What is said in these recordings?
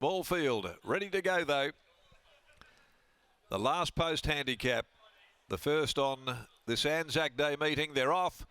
Ball field, ready to go though. The last post handicap, the first on this Anzac Day meeting. They're off.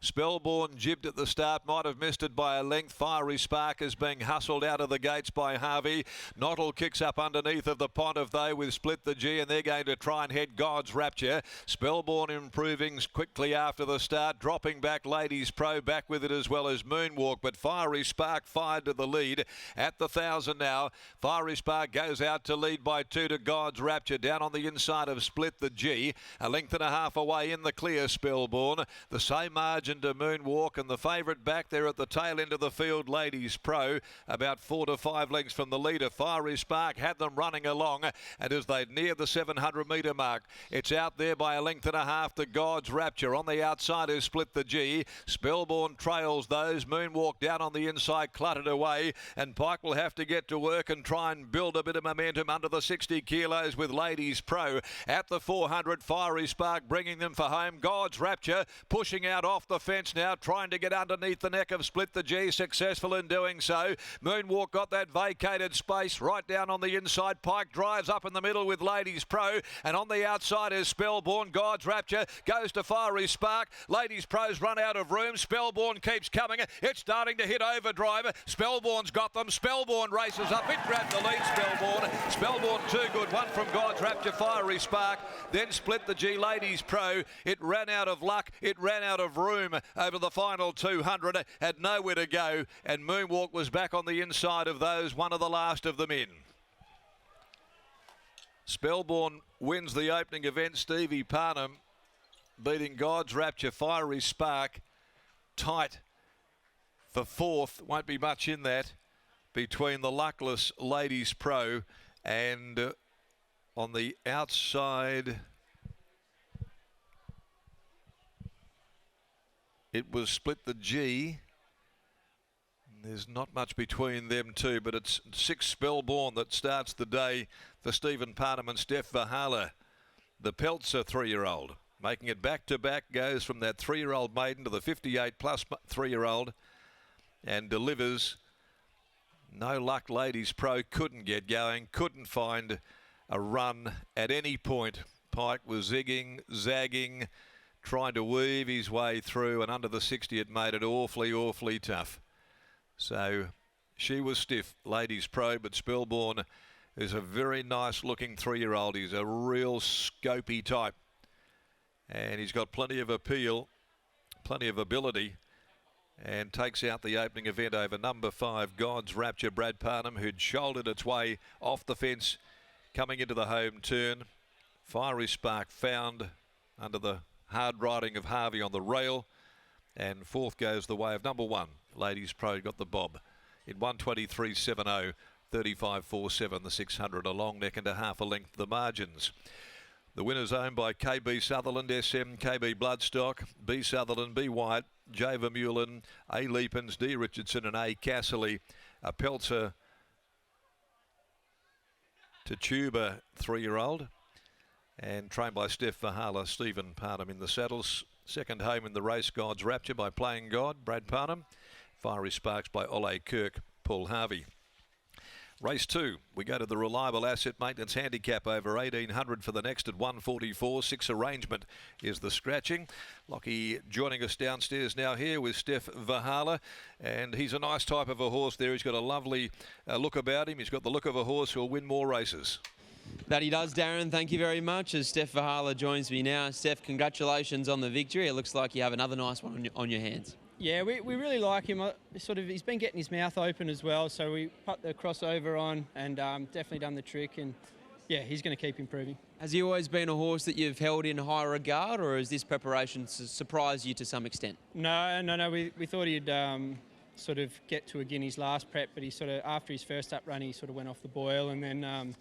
Spellborn jibbed at the start, might have missed it by a length. Fiery Spark is being hustled out of the gates by Harvey. Nottle kicks up underneath of the pont of they with Split the G, and they're going to try and head God's Rapture. Spellborn improving quickly after the start, dropping back Ladies Pro, back with it as well as Moonwalk, but Fiery Spark fired to the lead at the 1,000 now. Fiery Spark goes out to lead by 2 to God's Rapture, down on the inside of Split the G, a length and a half away in the clear. Spellborn, the same margin to Moonwalk, and the favourite back there at the tail end of the field, Ladies Pro, about 4 to 5 lengths from the leader. Fiery Spark had them running along, and as they near the 700 metre mark, it's out there by a length and a half to God's Rapture. On the outside is Split the G. Spellborn trails those. Moonwalk down on the inside, cluttered away, and Pike will have to get to work and try and build a bit of momentum under the 60 kilos with Ladies Pro. At the 400, Fiery Spark bringing them for home. God's Rapture pushing out off the fence now, trying to get underneath the neck of Split the G, successful in doing so. Moonwalk got that vacated space right down on the inside. Pike drives up in the middle with Ladies Pro, and on the outside is Spellborn. God's Rapture goes to Fiery Spark. Ladies Pro's run out of room. Spellborn keeps coming. It's starting to hit overdrive. Spellborn's got them. Spellborn races up. It grabbed the lead, Spellborn. Spellborn too good. One from God's Rapture, Fiery Spark. Then Split the G, Ladies Pro. It ran out of luck. It ran out of room over the final 200, had nowhere to go, and Moonwalk was back on the inside of those, one of the last of them in. Spellborn wins the opening event. Stevie Parnham beating God's Rapture. Fiery Spark tight for fourth. Won't be much in that between the luckless Ladies Pro, and on the outside it was Split the G. There's not much between them two, but it's 6 Spellborn that starts the day for Stephen Parnham and Steph Vahala. The Peltzer 3-year-old making it back-to-back, goes from that 3-year-old maiden to the 58-plus 3-year-old and delivers. No luck, Ladies Pro couldn't get going, couldn't find a run at any point. Pike was zigging, zagging, trying to weave his way through, and under the 60 it made it awfully tough. So she was stiff, Ladies Pro, but Spellborn is a very nice looking 3-year-old. He's a real scopy type, and he's got plenty of appeal, plenty of ability, and takes out the opening event over number 5, God's Rapture, Brad Parnham, who'd shouldered its way off the fence coming into the home turn. Fiery Spark found under the hard riding of Harvey on the rail, and fourth goes the way of number 1, Ladies Pro, got the bob in 1:23.70, 35.47 the 600, a long neck and a half a length the margins. The winner's owned by KB Sutherland, SM, KB Bloodstock, B Sutherland, B White, J Vermeulen, A Leapins, D Richardson and A Casserly. A Peltzer to Tuba 3-year-old, and trained by Steph Vahala, Stephen Parnham in the saddles. Second home in the race, God's Rapture by Playing God, Brad Parnham. Fiery Sparks by Ole Kirk, Paul Harvey. Race 2, we go to the Reliable Asset Maintenance Handicap over 1800 for the next at 144. 6 arrangement is the scratching. Lockie joining us downstairs now here with Steph Vahala, and he's a nice type of a horse there. He's got a lovely look about him. He's got the look of a horse who'll win more races. That he does, Darren. Thank you very much. As Steph Vahala joins me now. Steph, congratulations on the victory. It looks like you have another nice one on your hands. Yeah, we really like him. He's been getting his mouth open as well, so we put the crossover on and definitely done the trick, and yeah, he's going to keep improving. Has he always been a horse that you've held in high regard, or has this preparation surprised you to some extent? No. We thought he'd sort of get to a Guineas last prep, but he sort of, after his first up run, he sort of went off the boil, and then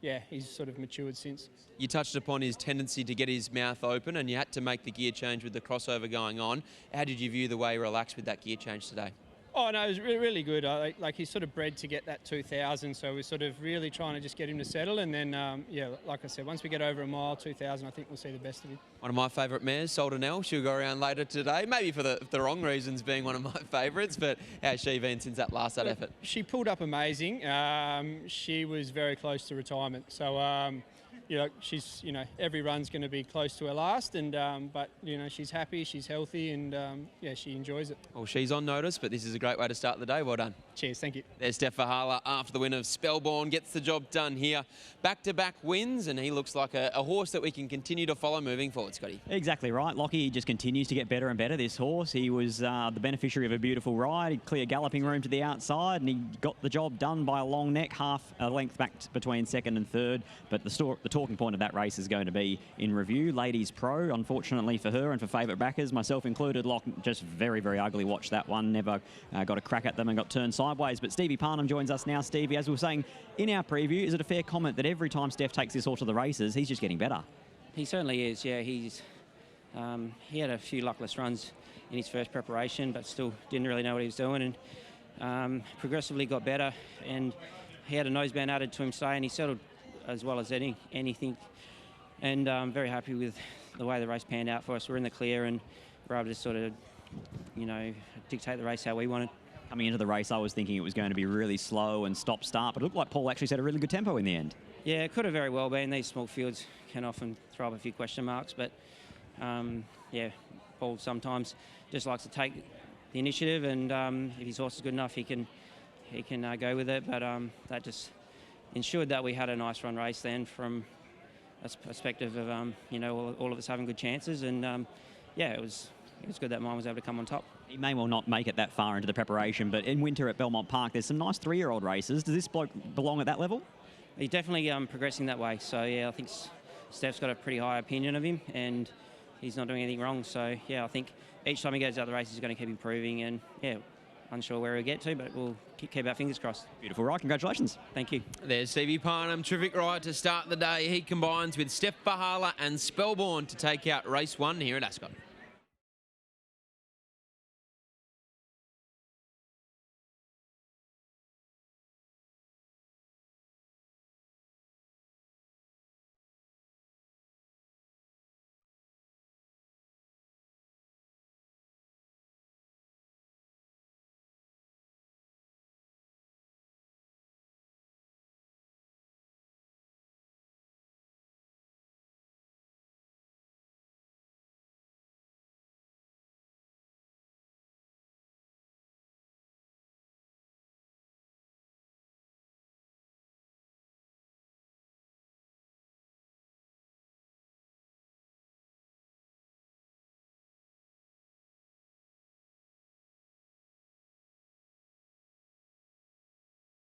yeah, he's sort of matured since. You touched upon his tendency to get his mouth open, and you had to make the gear change with the crossover going on. How did you view the way he relaxed with that gear change today? Oh no, it was really good. Like he's sort of bred to get that 2,000, so we're sort of really trying to just get him to settle, and then yeah, like I said, once we get over a mile, 2,000, I think we'll see the best of him. One of my favourite mares, Soldanelle. She'll go around later today, maybe for the wrong reasons, being one of my favourites. But how's she been since that last effort? She pulled up amazing. She was very close to retirement, so. You know, she's, every run's going to be close to her last, and but, she's happy, she's healthy, and yeah, she enjoys it. Well, she's on notice, but this is a great way to start the day. Well done. Cheers, thank you. There's Steph Fahala after the win of Spellborn, gets the job done here. Back-to-back wins, and he looks like a horse that we can continue to follow moving forward, Scotty. Exactly right. Lockie just continues to get better and better, this horse. He was the beneficiary of a beautiful ride. He cleared galloping room to the outside, and he got the job done by a long neck, half a length back between second and third. But the talking point of that race is going to be in review. Ladies Pro, unfortunately for her and for favourite backers, myself included, Lock just very, very ugly watched that one. Never got a crack at them and got turned sideways. But Stevie Parnham joins us now. Stevie, as we were saying in our preview, is it a fair comment that every time Steph takes this horse to the races, he's just getting better? He certainly is, yeah. He had a few luckless runs in his first preparation, but still didn't really know what he was doing, and progressively got better, and he had a noseband added to him today, and he settled as well as anything. And I'm very happy with the way the race panned out for us. We're in the clear, and we're able to sort of, dictate the race how we wanted. Coming into the race, I was thinking it was going to be really slow and stop-start, but it looked like Paul actually set a really good tempo in the end. Yeah, it could have very well been. These small fields can often throw up a few question marks, but yeah, Paul sometimes just likes to take the initiative, and if his horse is good enough, he can go with it. But that just ensured that we had a nice run race then from a perspective of all of us having good chances, and yeah, it was good that mine was able to come on top. He may well not make it that far into the preparation, but in winter at Belmont Park, there's some nice 3-year-old races. Does this bloke belong at that level? He's definitely progressing that way. So yeah, I think Steph's got a pretty high opinion of him, and he's not doing anything wrong. So yeah, I think each time he goes out the race, he's going to keep improving, and yeah, unsure where he'll get to, but we'll keep our fingers crossed. Beautiful ride, congratulations. Thank you. There's Stevie Parnham, terrific ride to start the day. He combines with Steph Fahala and Spellborn to take out race 1 here at Ascot.